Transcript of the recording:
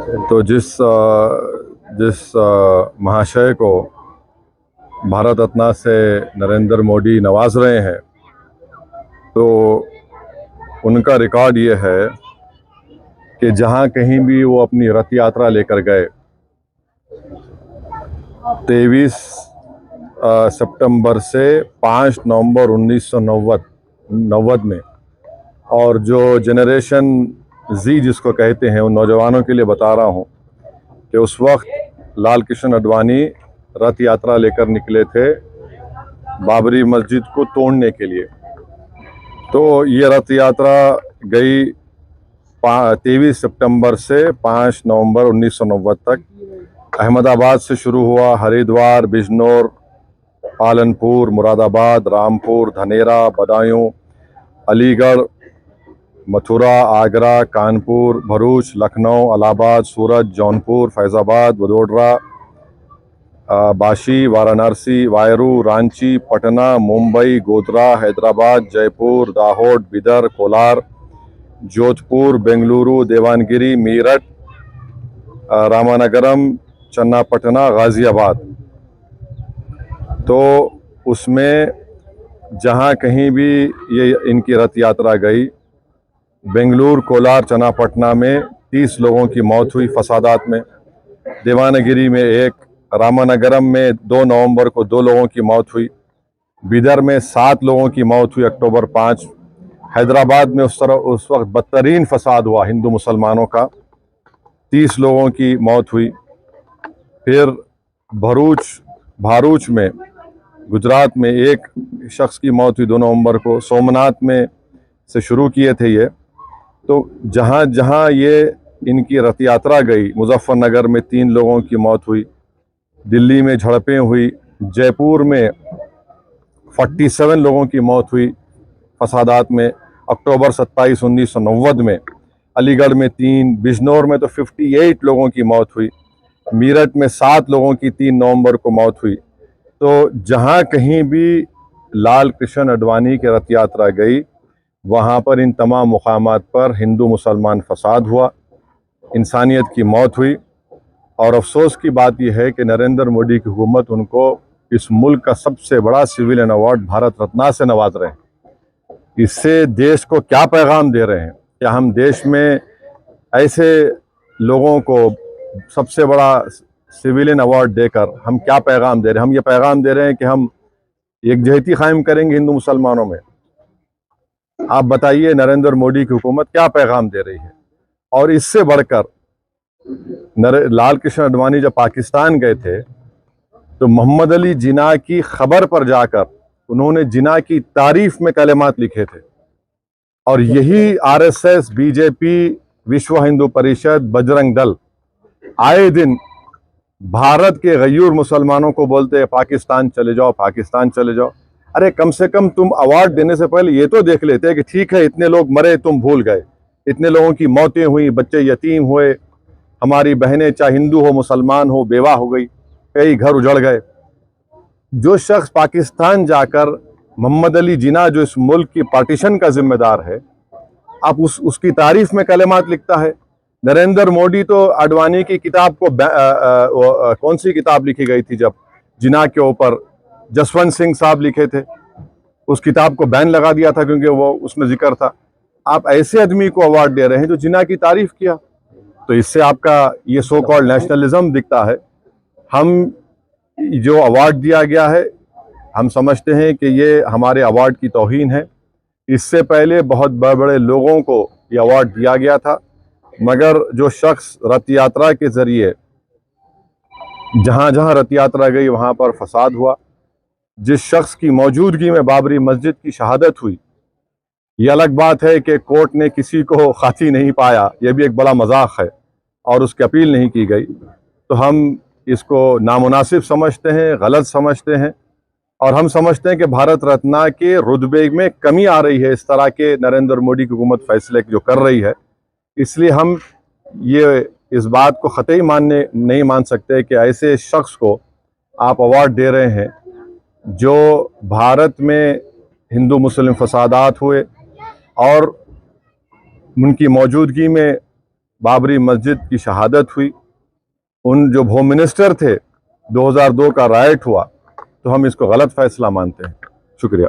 तो जिस महाशय को भारत रत्न से नरेंद्र मोदी नवाज रहे हैं, तो उनका रिकॉर्ड ये है कि जहां कहीं भी वो अपनी रथ यात्रा लेकर गए, 23 सितंबर से 5 नवंबर 1990 में, और जो जनरेशन जी जिसको कहते हैं उन नौजवानों के लिए बता रहा हूं कि उस वक्त लाल कृष्ण आडवाणी रथ यात्रा लेकर निकले थे बाबरी मस्जिद को तोड़ने के लिए। तो ये रथ यात्रा गई 23 सितंबर से 5 नवंबर 1990 तक। अहमदाबाद से शुरू हुआ, हरिद्वार, बिजनौर, पालनपुर, मुरादाबाद, रामपुर, धनेरा, बदायूं, अलीगढ़, मथुरा, आगरा, कानपुर, भरूच, लखनऊ, इलाहाबाद, सूरत, जौनपुर, फैजाबाद, वडोदरा, बाशी, वाराणसी, वायरू, रांची, पटना, मुंबई, गोधरा, हैदराबाद, जयपुर, दाहोद, बिदर, कोलार, जोधपुर, बेंगलुरु, देवानगिरी, मीरठ, रामनगरम, चन्नापटना, गाजियाबाद। तो उसमें जहां कहीं भी ये इनकी रथ यात्रा गई, बेंगलुरु, कोलार, चन्नापटना में 30 लोगों की मौत हुई फसादात में, देवानगिरी में 1, रामनगरम में 2 नवंबर को 2 लोगों की मौत हुई, बिदर में 7 लोगों की मौत हुई अक्टूबर 5, हैदराबाद में उस वक्त बदतरीन फसाद हुआ हिंदू मुसलमानों का, 30 लोगों की मौत हुई। फिर भारूच में गुजरात में 1 शख्स की मौत हुई 2 नवंबर को। सोमनाथ में से शुरू किए थे ये। तो जहाँ जहाँ ये इनकी रथ यात्रा गई, मुजफ्फरनगर में 3 लोगों की मौत हुई, दिल्ली में झड़पें हुई, जयपुर में 47 लोगों की मौत हुई फसादात में अक्टूबर 27, 1990 में, अलीगढ़ में 3, बिजनौर में तो 58 लोगों की मौत हुई, मीरठ में 7 लोगों की 3 नवंबर को मौत हुई। तो जहाँ कहीं भी लाल कृष्ण आडवाणी की रथ यात्रा गई, वहाँ पर इन तमाम मुकामात पर हिंदू मुसलमान फसाद हुआ, इंसानियत की मौत हुई। और अफसोस की बात यह है कि नरेंद्र मोदी की हुकूमत उनको इस मुल्क का सबसे बड़ा सिविलियन अवार्ड भारत रत्न से नवाज रहे हैं। इससे देश को क्या पैगाम दे रहे हैं? क्या हम देश में ऐसे लोगों को सबसे बड़ा सिविलियन अवार्ड देकर हम क्या पैगाम दे रहे हैं? हम ये पैगाम दे रहे हैं कि हम यकजहती कायम करेंगे हिंदू मुसलमानों में। आप बताइए नरेंद्र मोदी की हुकूमत क्या पैगाम दे रही है? और इससे बढ़कर लाल कृष्ण आडवाणी जब पाकिस्तान गए थे, तो मोहम्मद अली जिन्ना की खबर पर जाकर उन्होंने जिन्ना की तारीफ में कलेमात लिखे थे। और यही आरएसएस, बीजेपी, विश्व हिंदू परिषद, बजरंग दल आए दिन भारत के गयूर मुसलमानों को बोलते हैं पाकिस्तान चले जाओ, पाकिस्तान चले जाओ। अरे कम से कम तुम अवार्ड देने से पहले ये तो देख लेते कि ठीक है, इतने लोग मरे, तुम भूल गए, इतने लोगों की मौतें हुई, बच्चे यतीम हुए, हमारी बहनें चाहे हिंदू हो मुसलमान हो बेवा हो गई, कई घर उजड़ गए। जो शख्स पाकिस्तान जाकर मोहम्मद अली जिन्ना जो इस मुल्क की पार्टीशन का जिम्मेदार है, आप उसकी तारीफ में कलेमात लिखता है। नरेंद्र मोदी तो आडवाणी की किताब को कौन सी किताब लिखी गई थी जब जिन्ना के ऊपर, जसवंत सिंह साहब लिखे थे, उस किताब को बैन लगा दिया था क्योंकि वो उसमें जिक्र था। आप ऐसे आदमी को अवार्ड दे रहे हैं जो जिन्ना की तारीफ किया। तो इससे आपका ये सो कॉल्ड नेशनलिज्म दिखता है। हम जो अवार्ड दिया गया है, हम समझते हैं कि ये हमारे अवार्ड की तौहीन है। इससे पहले बहुत बड़े बड़े लोगों को ये अवार्ड दिया गया था, मगर जो शख्स रथ यात्रा के जरिए जहां जहां रथ यात्रा गई वहां पर फसाद हुआ, जिस शख्स की मौजूदगी में बाबरी मस्जिद की शहादत हुई, ये अलग बात है कि कोर्ट ने किसी को खाती नहीं पाया, यह भी एक बड़ा मजाक है, और उसकी अपील नहीं की गई। तो हम इसको नामुनासिब समझते हैं, गलत समझते हैं, और हम समझते हैं कि भारत रत्न के रुतबे में कमी आ रही है इस तरह के नरेंद्र मोदी की हुकूमत फैसले जो कर रही है। इसलिए हम ये इस बात को ख़तई नहीं मान सकते कि ऐसे शख्स को आप अवार्ड दे रहे हैं जो भारत में हिंदू मुस्लिम फसादात हुए और उनकी मौजूदगी में बाबरी मस्जिद की शहादत हुई, उन जो होम मिनिस्टर थे, 2002 का राइट हुआ, तो हम इसको गलत फैसला मानते हैं। शुक्रिया।